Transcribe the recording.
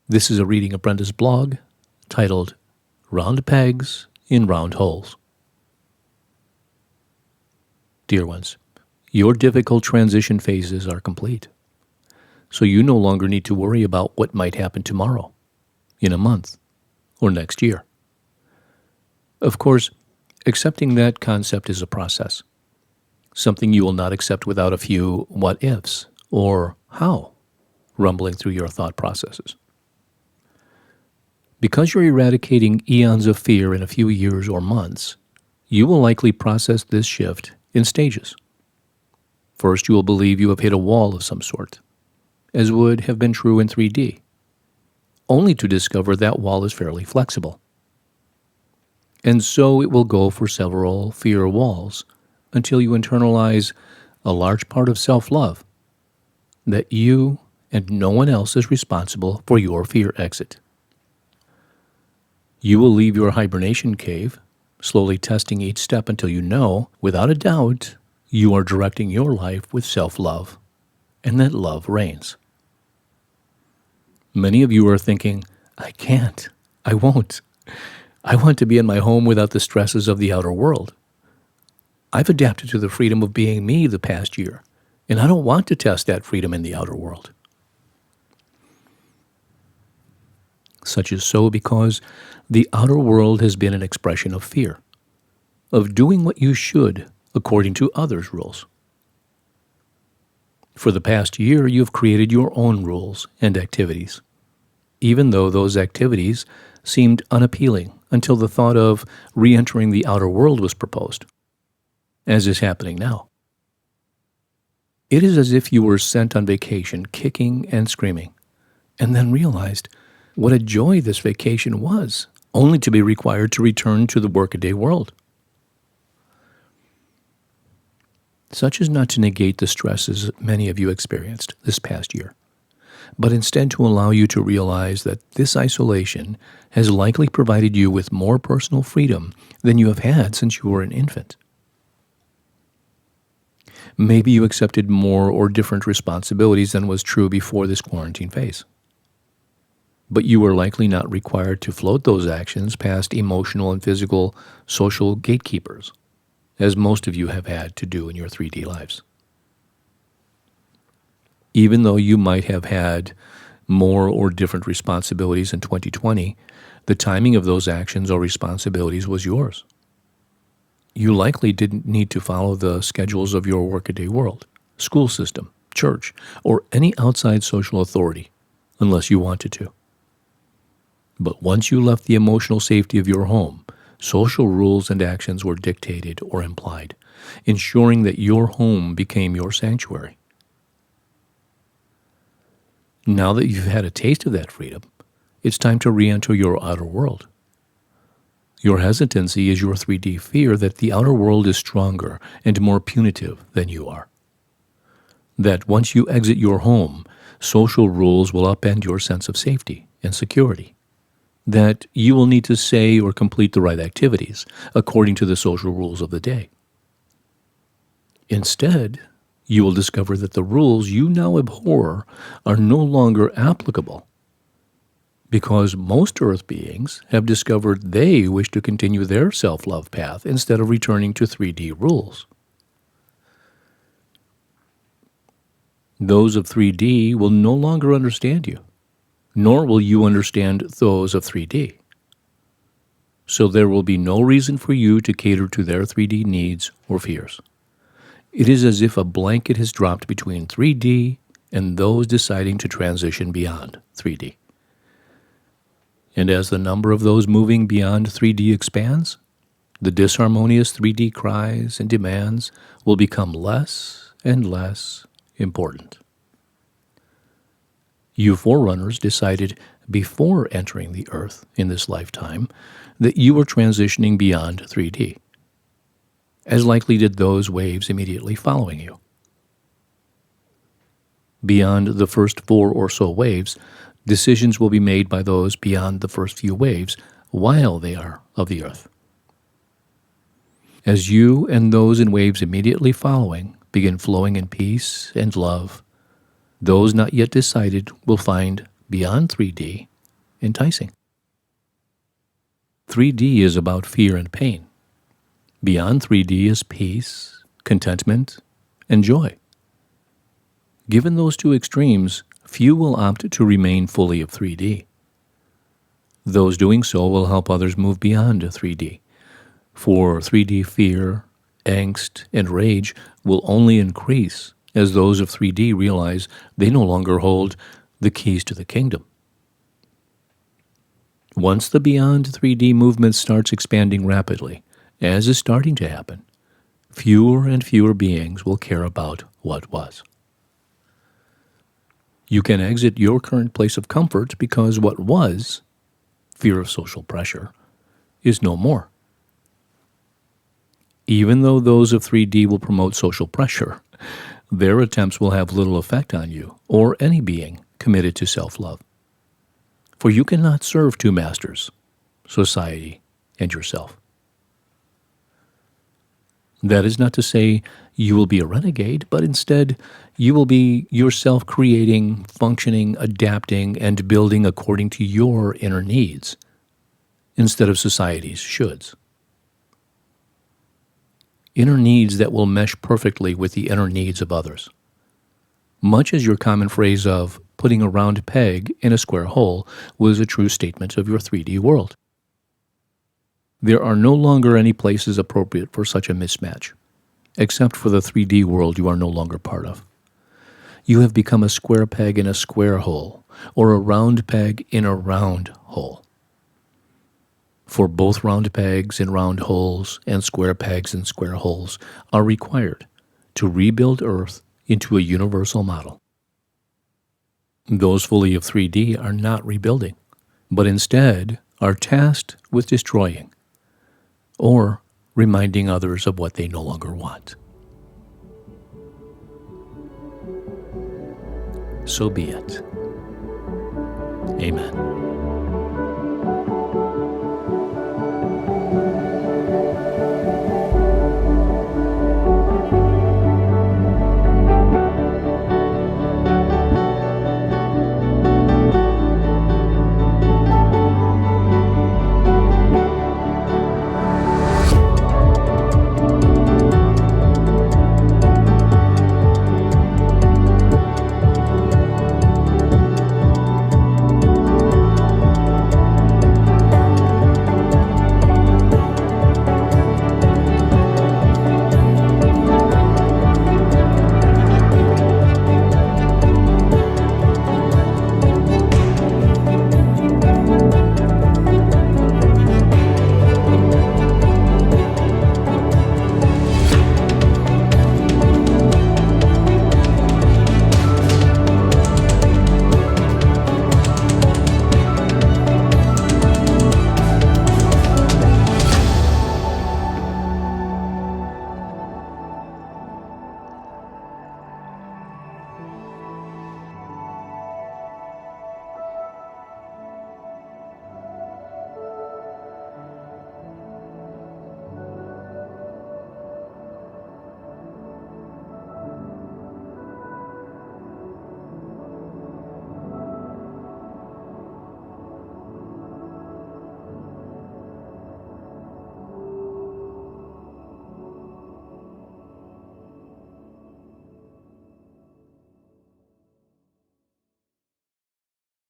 This is a reading of Brenda's blog titled Round Pegs in Round Holes. Dear ones, your difficult transition phases are complete, so you no longer need to worry about what might happen tomorrow, in a month, or next year. Of course, accepting that concept is a process, something you will not accept without a few what-ifs or how rumbling through your thought processes. Because you're eradicating eons of fear in a few years or months, you will likely process this shift in stages. First, you will believe you have hit a wall of some sort, as would have been true in 3D, only to discover that wall is fairly flexible. And so it will go for several fear walls until you internalize a large part of self-love, that you and no one else is responsible for your fear exit. You will leave your hibernation cave, slowly testing each step until you know, without a doubt, you are directing your life with self-love, and that love reigns. Many of you are thinking, I can't, I won't. I want to be in my home without the stresses of the outer world. I've adapted to the freedom of being me the past year, and I don't want to test that freedom in the outer world. Such is so because the outer world has been an expression of fear, of doing what you should according to others' rules. For the past year, you have created your own rules and activities, even though those activities seemed unappealing until the thought of re-entering the outer world was proposed, as is happening now. It is as if you were sent on vacation kicking and screaming, and then realized what a joy this vacation was, only to be required to return to the workaday world. Such is not to negate the stresses many of you experienced this past year, but instead to allow you to realize that this isolation has likely provided you with more personal freedom than you have had since you were an infant. Maybe you accepted more or different responsibilities than was true before this quarantine phase. But you were likely not required to float those actions past emotional and physical social gatekeepers, as most of you have had to do in your 3D lives. Even though you might have had more or different responsibilities in 2020, the timing of those actions or responsibilities was yours. You likely didn't need to follow the schedules of your workaday world, school system, church, or any outside social authority, unless you wanted to. But once you left the emotional safety of your home, social rules and actions were dictated or implied, ensuring that your home became your sanctuary. Now that you've had a taste of that freedom, it's time to re-enter your outer world. Your hesitancy is your 3D fear that the outer world is stronger and more punitive than you are. That once you exit your home, social rules will upend your sense of safety and security. That you will need to say or complete the right activities according to the social rules of the day. Instead, you will discover that the rules you now abhor are no longer applicable, because most Earth beings have discovered they wish to continue their self-love path instead of returning to 3D rules. Those of 3D will no longer understand you, nor will you understand those of 3D. So there will be no reason for you to cater to their 3D needs or fears. It is as if a blanket has dropped between 3D and those deciding to transition beyond 3D. And as the number of those moving beyond 3D expands, the disharmonious 3D cries and demands will become less and less important. You forerunners decided before entering the Earth in this lifetime that you were transitioning beyond 3D, as likely did those waves immediately following you. Beyond the first 4 or so waves, decisions will be made by those beyond the first few waves while they are of the Earth. As you and those in waves immediately following begin flowing in peace and love, those not yet decided will find, beyond 3D, enticing. 3D is about fear and pain. Beyond 3D is peace, contentment, and joy. Given those two extremes, few will opt to remain fully of 3D. Those doing so will help others move beyond 3D. For 3D fear, angst, and rage will only increase as those of 3D realize they no longer hold the keys to the kingdom. Once the beyond 3D movement starts expanding rapidly, as is starting to happen, fewer and fewer beings will care about what was. You can exit your current place of comfort because what was, fear of social pressure, is no more. Even though those of 3D will promote social pressure, their attempts will have little effect on you or any being committed to self-love. For you cannot serve two masters, society and yourself. That is not to say you will be a renegade, but instead you will be yourself creating, functioning, adapting, and building according to your inner needs, instead of society's shoulds. Inner needs that will mesh perfectly with the inner needs of others. Much as your common phrase of putting a round peg in a square hole was a true statement of your 3D world. There are no longer any places appropriate for such a mismatch, except for the 3D world you are no longer part of. You have become a square peg in a square hole, or a round peg in a round hole. For both round pegs in round holes and square pegs in square holes are required to rebuild Earth into a universal model. Those fully of 3D are not rebuilding, but instead are tasked with destroying or reminding others of what they no longer want. So be it. Amen.